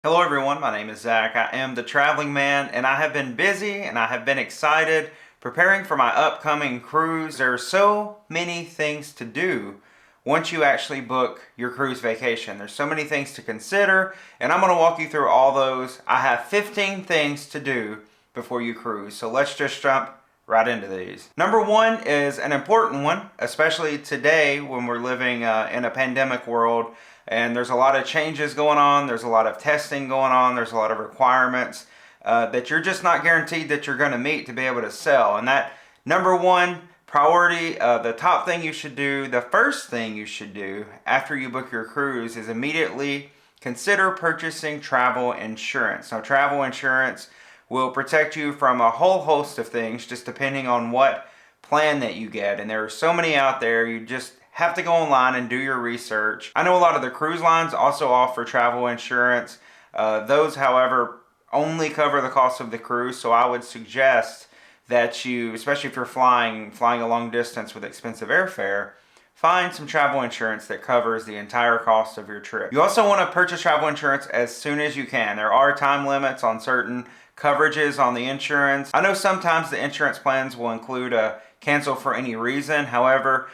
Hello everyone, my name is Zach. I am the traveling man and I have been busy and I have been excited preparing for my upcoming cruise. There are so many things to do once you actually book your cruise vacation. There's so many things to consider and I'm going to walk you through all those. I have 15 things to do before you cruise. So let's just jump right into these. Number one is an important one, especially today when we're living in a pandemic world. And there's a lot of changes going on. There's a lot of testing going on. There's a lot of requirements that you're just not guaranteed that you're going to meet to be able to sell. And that number one priority, the top thing you should do, the first thing you should do after you book your cruise is immediately consider purchasing travel insurance. Now, travel insurance will protect you from a whole host of things just depending on what plan that you get. And there are so many out there. You just have to go online and do your research. I know a lot of the cruise lines also offer travel insurance. Those, however, only cover the cost of the cruise, so I would suggest that you, especially if you're flying a long distance with expensive airfare, find some travel insurance that covers the entire cost of your trip. You also want to purchase travel insurance as soon as you can. There are time limits on certain coverages on the insurance. I know sometimes the insurance plans will include a cancel for any reason. However,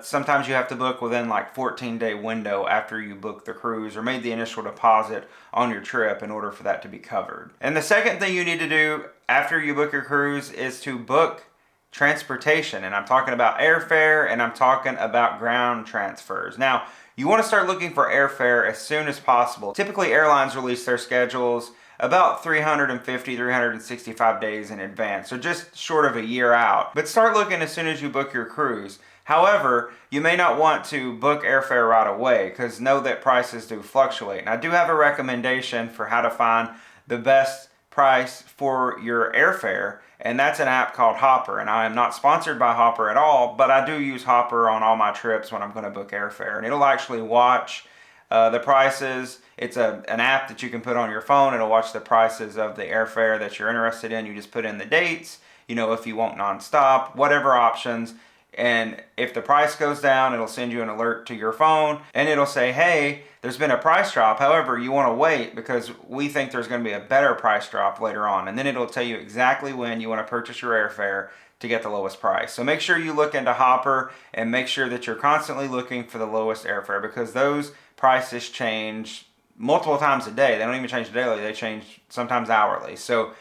sometimes you have to book within like 14-day window after you book the cruise or made the initial deposit on your trip in order for that to be covered. And the second thing you need to do after you book your cruise is to book transportation. And I'm talking about airfare and I'm talking about ground transfers. Now, you want to start looking for airfare as soon as possible. Typically, airlines release their schedules about 365 days in advance, so just short of a year out. But start looking as soon as you book your cruise. However, you may not want to book airfare right away because know that prices do fluctuate. And I do have a recommendation for how to find the best price for your airfare, and that's an app called Hopper. And I am not sponsored by Hopper at all, but I do use Hopper on all my trips when I'm going to book airfare. And it'll actually watch the prices. It's an app that you can put on your phone. It'll watch the prices of the airfare that you're interested in. You just put in the dates, if you want nonstop, whatever options. And if the price goes down, it'll send you an alert to your phone and it'll say, hey, there's been a price drop. However, you want to wait because we think there's going to be a better price drop later on. And then it'll tell you exactly when you want to purchase your airfare to get the lowest price. So make sure you look into Hopper and make sure that you're constantly looking for the lowest airfare because those prices change multiple times a day. They don't even change daily. They change sometimes hourly. So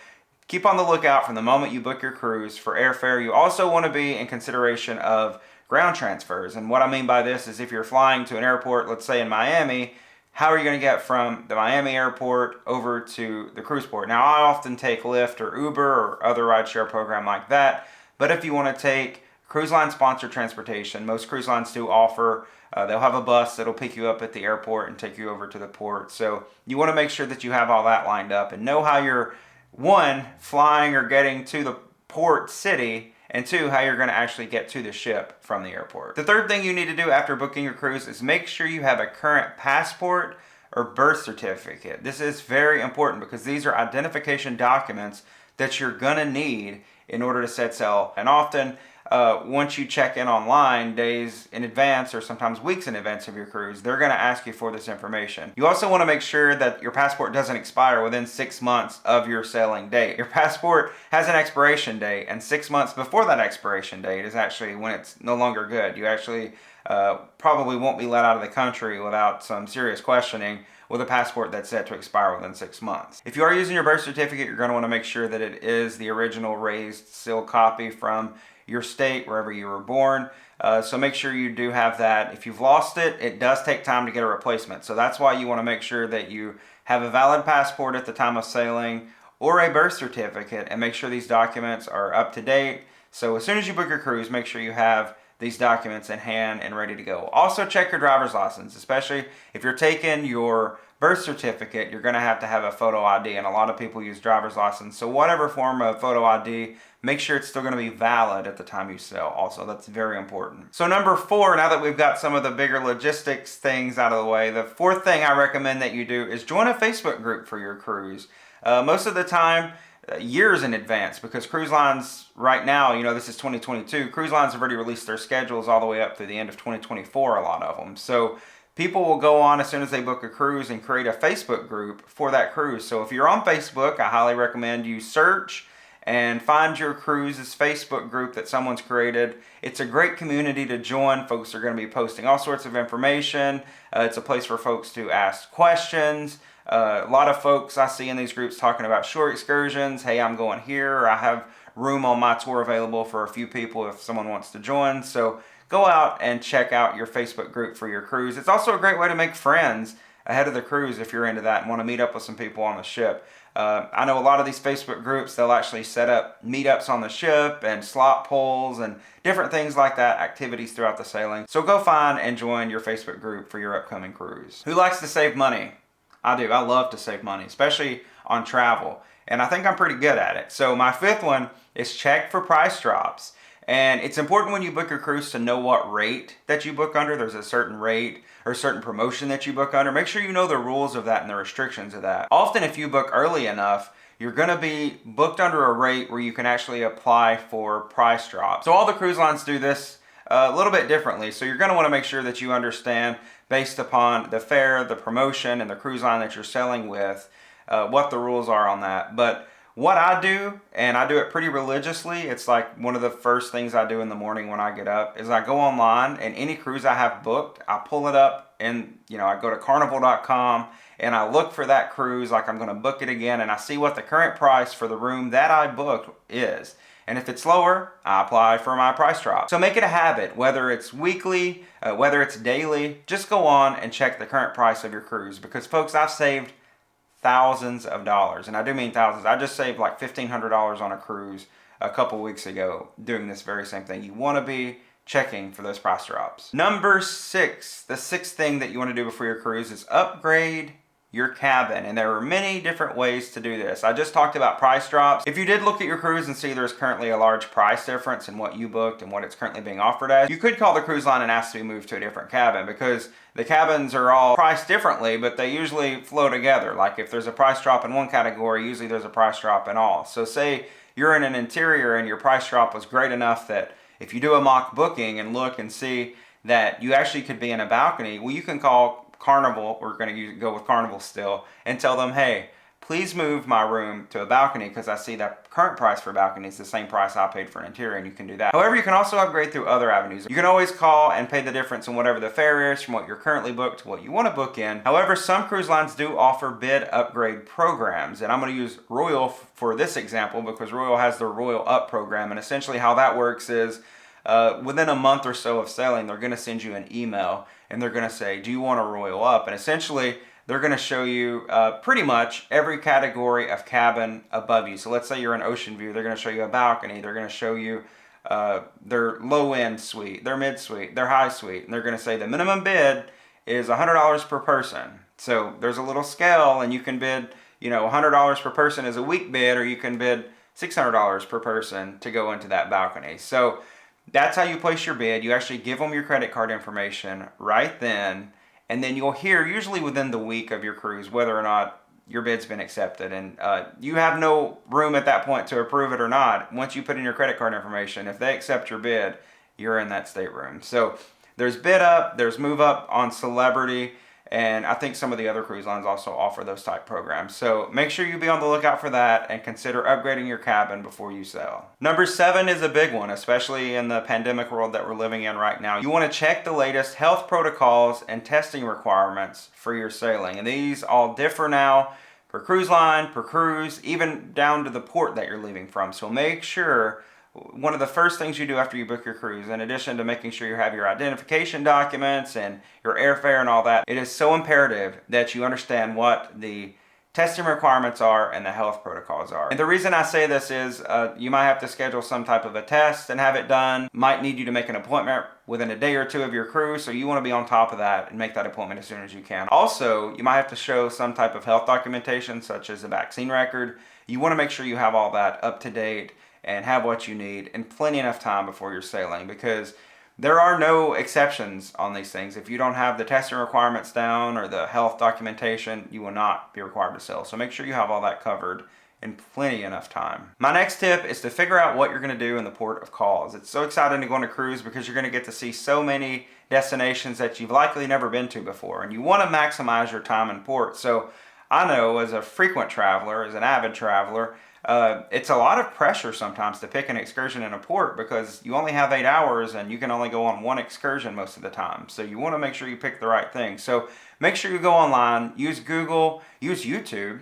keep on the lookout from the moment you book your cruise for airfare. You also want to be in consideration of ground transfers. And what I mean by this is if you're flying to an airport, let's say in Miami, how are you going to get from the Miami airport over to the cruise port? Now, I often take Lyft or Uber or other rideshare program like that. But if you want to take cruise line sponsored transportation, most cruise lines do offer, they'll have a bus that'll pick you up at the airport and take you over to the port. So you want to make sure that you have all that lined up and know how you're, one, flying or getting to the port city, and two, how you're going to actually get to the ship from the airport. The third thing you need to do after booking your cruise is make sure you have a current passport or birth certificate. This is very important because these are identification documents that you're going to need in order to set sail. And often, once you check in online days in advance or sometimes weeks in advance of your cruise, they're going to ask you for this information. You also want to make sure that your passport doesn't expire within 6 months of your sailing date. Your passport has an expiration date, and 6 months before that expiration date is actually when it's no longer good. You actually probably won't be let out of the country without some serious questioning with a passport that's set to expire within 6 months. If you are using your birth certificate, you're going to want to make sure that it is the original raised seal copy from your state, wherever you were born. So make sure you do have that. If you've lost it, it does take time to get a replacement. So that's why you want to make sure that you have a valid passport at the time of sailing or a birth certificate and make sure these documents are up to date. So as soon as you book your cruise, make sure you have these documents in hand and ready to go. Also check your driver's license, especially if you're taking your birth certificate, you're going to have a photo ID, and a lot of people use driver's license. So whatever form of photo ID, make sure it's still going to be valid at the time you sail. Also, that's very important. So number 4, now that we've got some of the bigger logistics things out of the way, the fourth thing I recommend that you do is join a Facebook group for your cruise. Most of the time, years in advance, because cruise lines right now, this is 2022, cruise lines have already released their schedules all the way up through the end of 2024, a lot of them. So people will go on as soon as they book a cruise and create a Facebook group for that cruise. So if you're on Facebook, I highly recommend you search and find your cruise's Facebook group that someone's created. It's a great community to join. Folks are going to be posting all sorts of information. It's a place for folks to ask questions. A lot of folks I see in these groups talking about short excursions. Hey, I'm going here, or I have room on my tour available for a few people if someone wants to join. So go out and check out your Facebook group for your cruise. It's also a great way to make friends ahead of the cruise if you're into that and want to meet up with some people on the ship. I know a lot of these Facebook groups, they'll actually set up meetups on the ship and slot polls and different things like that, activities throughout the sailing. So go find and join your Facebook group for your upcoming cruise. Who likes to save money? I do. I love to save money, especially on travel. And I think I'm pretty good at it. So my fifth one is check for price drops. And it's important when you book your cruise to know what rate that you book under. There's a certain rate or a certain promotion that you book under. Make sure you know the rules of that and the restrictions of that. Often if you book early enough, you're going to be booked under a rate where you can actually apply for price drops. So all the cruise lines do this a little bit differently. So you're going to want to make sure that you understand, based upon the fare, the promotion, and the cruise line that you're sailing with, what the rules are on that. But what I do, and I do it pretty religiously, it's like one of the first things I do in the morning when I get up, is I go online and any cruise I have booked, I pull it up and, I go to carnival.com and I look for that cruise like I'm going to book it again, and I see what the current price for the room that I booked is. And if it's lower, I apply for my price drop. So make it a habit, whether it's weekly, whether it's daily, just go on and check the current price of your cruise, because folks, I've saved thousands of dollars, and I do mean thousands. I just saved like $1,500 on a cruise a couple weeks ago doing this very same thing. You want to be checking for those price drops. Number 6, the sixth thing that you want to do before your cruise is upgrade your cabin. And there are many different ways to do this. I just talked about price drops. If you did look at your cruise and see there's currently a large price difference in what you booked and what it's currently being offered as, you could call the cruise line and ask to be moved to a different cabin, because the cabins are all priced differently, but they usually flow together. Like if there's a price drop in one category, usually there's a price drop in all. So say you're in an interior and your price drop was great enough that if you do a mock booking and look and see that you actually could be in a balcony, well, you can call Carnival, we're going to go with Carnival still, and tell them, hey, please move my room to a balcony, because I see that current price for balcony is the same price I paid for an interior, and you can do that. However, you can also upgrade through other avenues. You can always call and pay the difference in whatever the fare is from what you're currently booked to what you want to book in. However, some cruise lines do offer bid upgrade programs, and I'm going to use Royal for this example because Royal has the Royal Up program, and essentially how that works is within a month or so of sailing, they're going to send you an email and they're going to say, do you want a Royal Up? And essentially, they're going to show you pretty much every category of cabin above you. So let's say you're in Ocean View, they're going to show you a balcony, they're going to show you their low-end suite, their mid-suite, their high suite, and they're going to say the minimum bid is $100 per person. So there's a little scale, and you can bid, $100 per person is a week bid, or you can bid $600 per person to go into that balcony. So that's how you place your bid. You actually give them your credit card information right then, and then you'll hear, usually within the week of your cruise, whether or not your bid's been accepted. And you have no room at that point to approve it or not. Once you put in your credit card information, if they accept your bid, you're in that stateroom. So there's bid up, there's move up on Celebrity, and I think some of the other cruise lines also offer those type programs. So make sure you be on the lookout for that and consider upgrading your cabin before you sail. Number 7 is a big one, especially in the pandemic world that we're living in right now. You want to check the latest health protocols and testing requirements for your sailing. And these all differ now per cruise line, per cruise, even down to the port that you're leaving from. So make sure one of the first things you do after you book your cruise, in addition to making sure you have your identification documents and your airfare and all that, it is so imperative that you understand what the testing requirements are and the health protocols are. And the reason I say this is you might have to schedule some type of a test and have it done. Might need you to make an appointment within a day or two of your cruise, so you want to be on top of that and make that appointment as soon as you can. Also, you might have to show some type of health documentation, such as a vaccine record. You want to make sure you have all that up to date and have what you need in plenty enough time before you're sailing, because there are no exceptions on these things. If you don't have the testing requirements down or the health documentation, you will not be required to sail. So make sure you have all that covered in plenty enough time. My next tip is to figure out what you're going to do in the port of calls. It's so exciting to go on a cruise because you're going to get to see so many destinations that you've likely never been to before, and you want to maximize your time in port. So I know as a frequent traveler, as an avid traveler, it's a lot of pressure sometimes to pick an excursion in a port because you only have 8 hours and you can only go on one excursion most of the time. So you want to make sure you pick the right thing. So make sure you go online, use Google, use YouTube.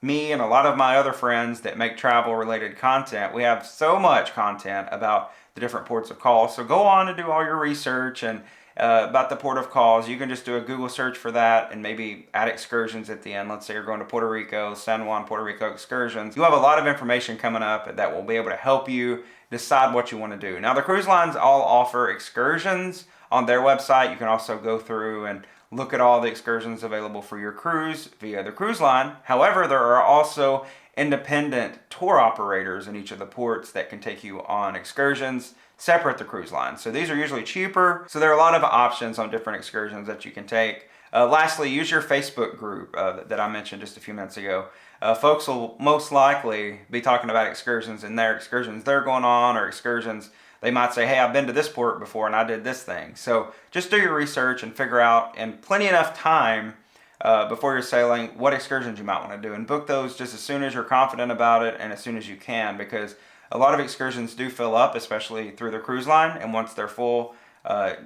Me and a lot of my other friends that make travel related content, we have so much content about the different ports of call. So go on and do all your research and about the port of calls. You can just do a Google search for that and maybe add excursions at the end. Let's say you're going to Puerto Rico, San Juan, Puerto Rico excursions. You have a lot of information coming up that will be able to help you decide what you want to do. Now, the cruise lines all offer excursions on their website. You can also go through and look at all the excursions available for your cruise via the cruise line. However, there are also independent tour operators in each of the ports that can take you on excursions separate the cruise line. So these are usually cheaper. So there are a lot of options on different excursions that you can take. Lastly, use your Facebook group that I mentioned just a few minutes ago. Folks will most likely be talking about excursions and their excursions they're going on, or excursions they might say, hey, I've been to this port before and I did this thing. So just do your research and figure out in plenty enough time before you're sailing what excursions you might want to do, and book those just as soon as you're confident about it and as soon as you can, because a lot of excursions do fill up, especially through the cruise line, and once they're full,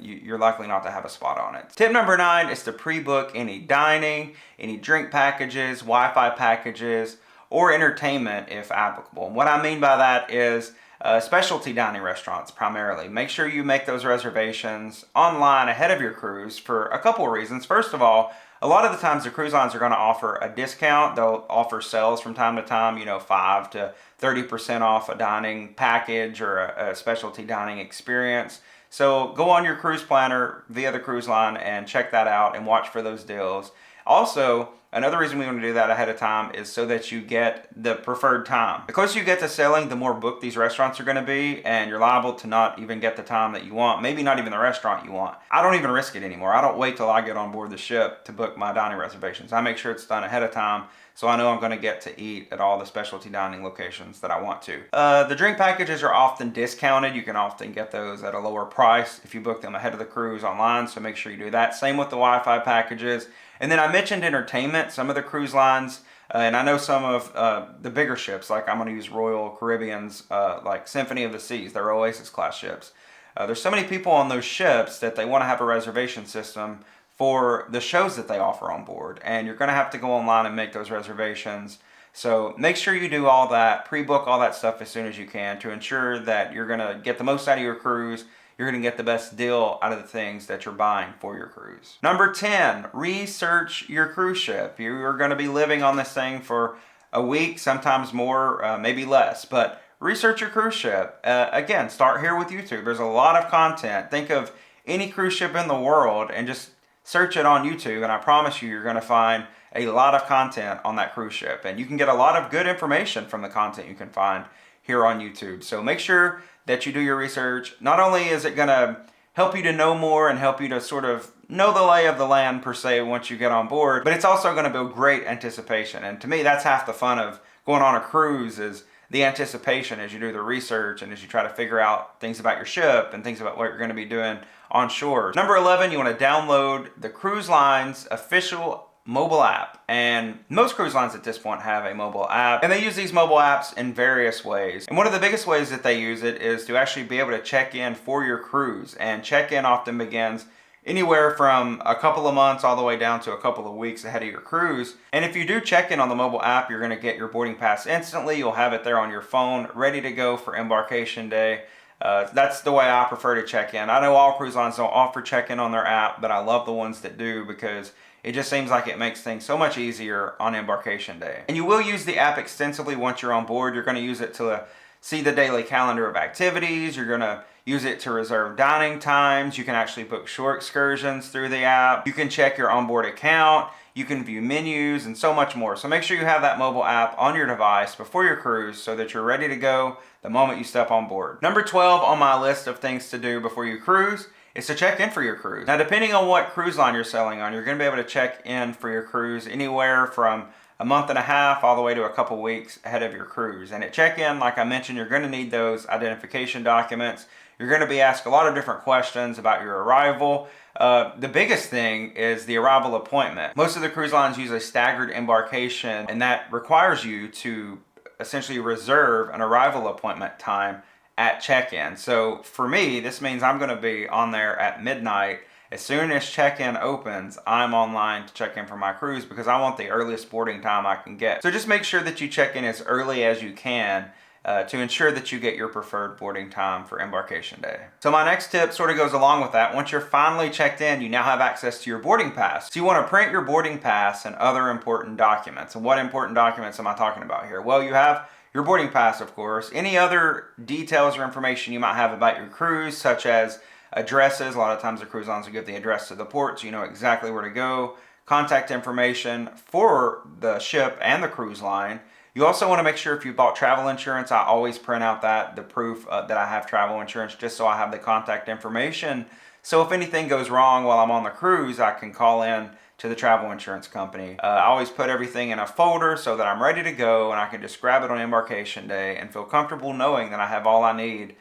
you're likely not to have a spot on it. Tip number 9 is to pre-book any dining, any drink packages, Wi-Fi packages, or entertainment if applicable. And what I mean by that is specialty dining restaurants primarily. Make sure you make those reservations online ahead of your cruise for a couple of reasons. First of all, a lot of the times the cruise lines are going to offer a discount. They'll offer sales from time to time, 5 to 30% off a dining package or a specialty dining experience. So go on your cruise planner via the cruise line and check that out and watch for those deals. Also, another reason we want to do that ahead of time is so that you get the preferred time. The closer you get to sailing, the more booked these restaurants are going to be, and you're liable to not even get the time that you want, maybe not even the restaurant you want. I don't even risk it anymore. I don't wait till I get on board the ship to book my dining reservations. I make sure it's done ahead of time, so I know I'm going to get to eat at all the specialty dining locations that I want to. The drink packages are often discounted. You can often get those at a lower price if you book them ahead of the cruise online, so make sure you do that. Same with the Wi-Fi packages. And then I mentioned entertainment. Some of the cruise lines, and I know some of the bigger ships, like I'm going to use Royal Caribbean's, like Symphony of the Seas, they're Oasis class ships. There's so many people on those ships that they want to have a reservation system for the shows that they offer on board. And you're going to have to go online and make those reservations. So make sure you do all that, pre-book all that stuff as soon as you can to ensure that you're going to get the most out of your cruise. You're going to get the best deal out of the things that you're buying for your cruise. Number 10, research your cruise ship. You're going to be living on this thing for a week, sometimes more, maybe less, but research your cruise ship. Again, start here with YouTube. There's a lot of content. Think of any cruise ship in the world and just search it on YouTube, and I promise you're going to find a lot of content on that cruise ship. And you can get a lot of good information from the content you can find here on YouTube. So make sure that you do your research. Not only is it going to help you to know more and help you to sort of know the lay of the land per se once you get on board, but it's also going to build great anticipation. And to me, that's half the fun of going on a cruise, is the anticipation as you do the research and as you try to figure out things about your ship and things about what you're going to be doing on shore. Number 11, you want to download the cruise line's official mobile app. And most cruise lines at this point have a mobile app, and they use these mobile apps in various ways. And one of the biggest ways that they use it is to actually be able to check in for your cruise. And check-in often begins anywhere from a couple of months all the way down to a couple of weeks ahead of your cruise. And if you do check in on the mobile app, you're going to get your boarding pass instantly. You'll have it there on your phone, ready to go for embarkation day. That's the way I prefer to check in. I know all cruise lines don't offer check-in on their app, but I love the ones that do because it just seems like it makes things so much easier on embarkation day. And you will use the app extensively once you're on board. You're going to use it to see the daily calendar of activities. You're going to use it to reserve dining times. You can actually book shore excursions through the app. You can check your onboard account. You can view menus and so much more. So make sure you have that mobile app on your device before your cruise so that you're ready to go the moment you step on board. Number 12 on my list of things to do before you cruise is to check in for your cruise. Now, depending on what cruise line you're sailing on, you're going to be able to check in for your cruise anywhere from a month and a half all the way to a couple weeks ahead of your cruise. And at check-in, like I mentioned, you're going to need those identification documents. You're going to be asked a lot of different questions about your arrival. The biggest thing is the arrival appointment. Most of the cruise lines use a staggered embarkation, and that requires you to essentially reserve an arrival appointment time at check-in. So for me, this means I'm going to be on there at midnight. As soon as check-in opens, I'm online to check in for my cruise because I want the earliest boarding time I can get. So just make sure that you check in as early as you can to ensure that you get your preferred boarding time for embarkation day. So my next tip sort of goes along with that. Once you're finally checked in, you now have access to your boarding pass. So you want to print your boarding pass and other important documents. And what important documents am I talking about here? Well, you have your boarding pass, of course. Any other details or information you might have about your cruise, such as addresses. A lot of times the cruise lines will give the address to the port so you know exactly where to go. Contact information for the ship and the cruise line. You also want to make sure if you bought travel insurance, I always print out the proof that I have travel insurance just so I have the contact information. So if anything goes wrong while I'm on the cruise, I can call in to the travel insurance company. I always put everything in a folder so that I'm ready to go and I can just grab it on embarkation day and feel comfortable knowing that I have all I need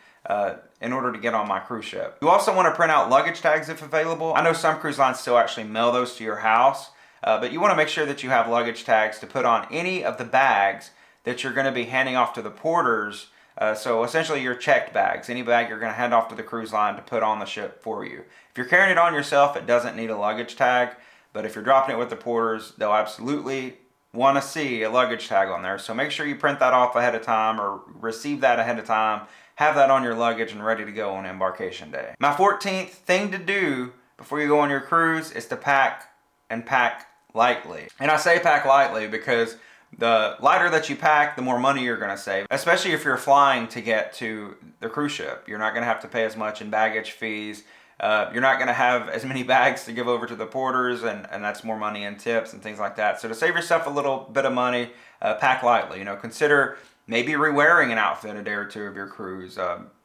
in order to get on my cruise ship. You also want to print out luggage tags if available. I know some cruise lines still actually mail those to your house, but you want to make sure that you have luggage tags to put on any of the bags that you're going to be handing off to the porters. So essentially your checked bags, any bag you're going to hand off to the cruise line to put on the ship for you. If you're carrying it on yourself, it doesn't need a luggage tag, but if you're dropping it with the porters, they'll absolutely want to see a luggage tag on there. So make sure you print that off ahead of time or receive that ahead of time. Have that on your luggage and ready to go on embarkation day. My 14th thing to do before you go on your cruise is to pack and pack lightly. And I say pack lightly because the lighter that you pack, the more money you're going to save, especially if you're flying to get to the cruise ship. You're not going to have to pay as much in baggage fees. You're not going to have as many bags to give over to the porters, and that's more money in tips and things like that. So to save yourself a little bit of money, pack lightly. Consider maybe re-wearing an outfit a day or two of your cruise.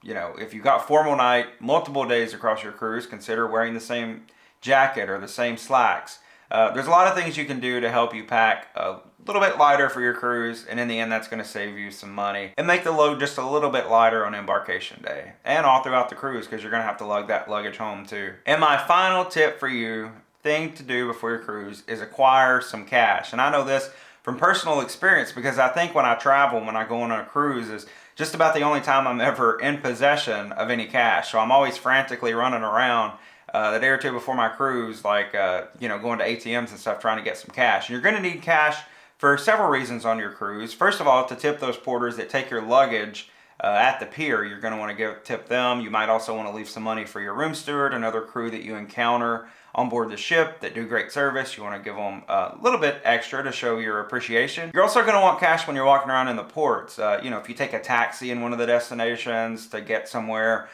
If you got formal night multiple days across your cruise, consider wearing the same jacket or the same slacks. There's a lot of things you can do to help you pack a little bit lighter for your cruise, and in the end that's going to save you some money and make the load just a little bit lighter on embarkation day and all throughout the cruise because you're going to have to lug that luggage home too. And my final tip for you, thing to do before your cruise, is acquire some cash. And I know this from personal experience because I think when I travel, when I go on a cruise, is just about the only time I'm ever in possession of any cash. So I'm always frantically running around the day or two before my cruise, like going to ATMs and stuff trying to get some cash. And you're going to need cash for several reasons on your cruise. First of all, to tip those porters that take your luggage at the pier. You're going to want to tip them. You might also want to leave some money for your room steward, another crew that you encounter on board the ship that do great service. You want to give them a little bit extra to show your appreciation. You're also going to want cash when you're walking around in the ports. If you take a taxi in one of the destinations to get somewhere,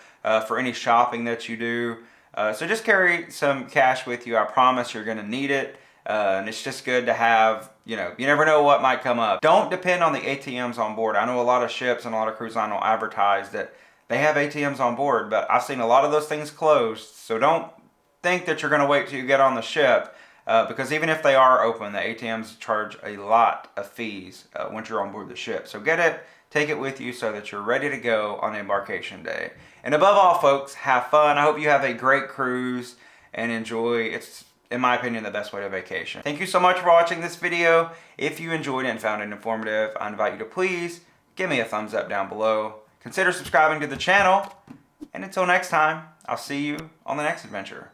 for any shopping that you do. So just carry some cash with you. I promise you're going to need it. And it's just good to have, you never know what might come up. Don't depend on the ATMs on board. I know a lot of ships and a lot of cruise lines will advertise that they have ATMs on board, but I've seen a lot of those things closed. So don't think that you're going to wait till you get on the ship, because even if they are open, the ATMs charge a lot of fees once you're on board the ship. So get it, take it with you so that you're ready to go on embarkation day. And above all, folks, have fun. I hope you have a great cruise and enjoy. It's, in my opinion, the best way to vacation. Thank you so much for watching this video. If you enjoyed it and found it informative, I invite you to please give me a thumbs up down below. Consider subscribing to the channel. And until next time, I'll see you on the next adventure.